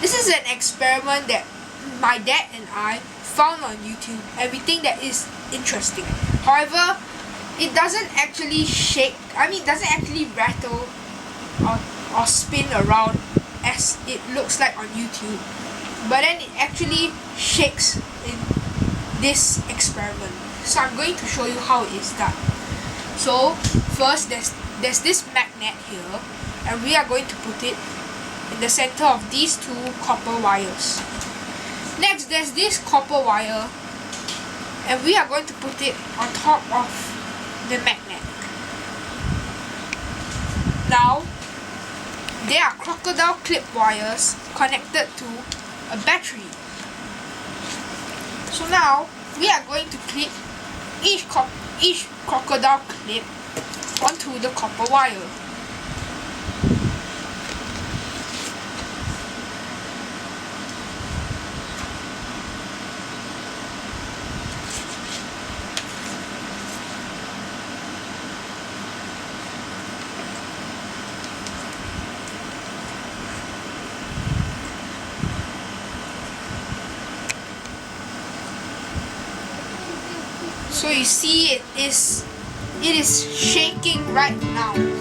This is an experiment that my dad and I found on YouTube, and we think that is interesting. However, it doesn't actually shake, it doesn't actually rattle or spin around as it looks like on YouTube, but then it actually shakes in this experiment. So I'm going to show you how it is done. So first, there's this magnet here, and we are going to put it in the center of these two copper wires. Next, there's this copper wire, and we are going to put it on top of the magnet. Now, there are crocodile clip wires connected to a battery. So now, we are going to clip each crocodile clip onto the copper wire. So you see, it is shaking right now.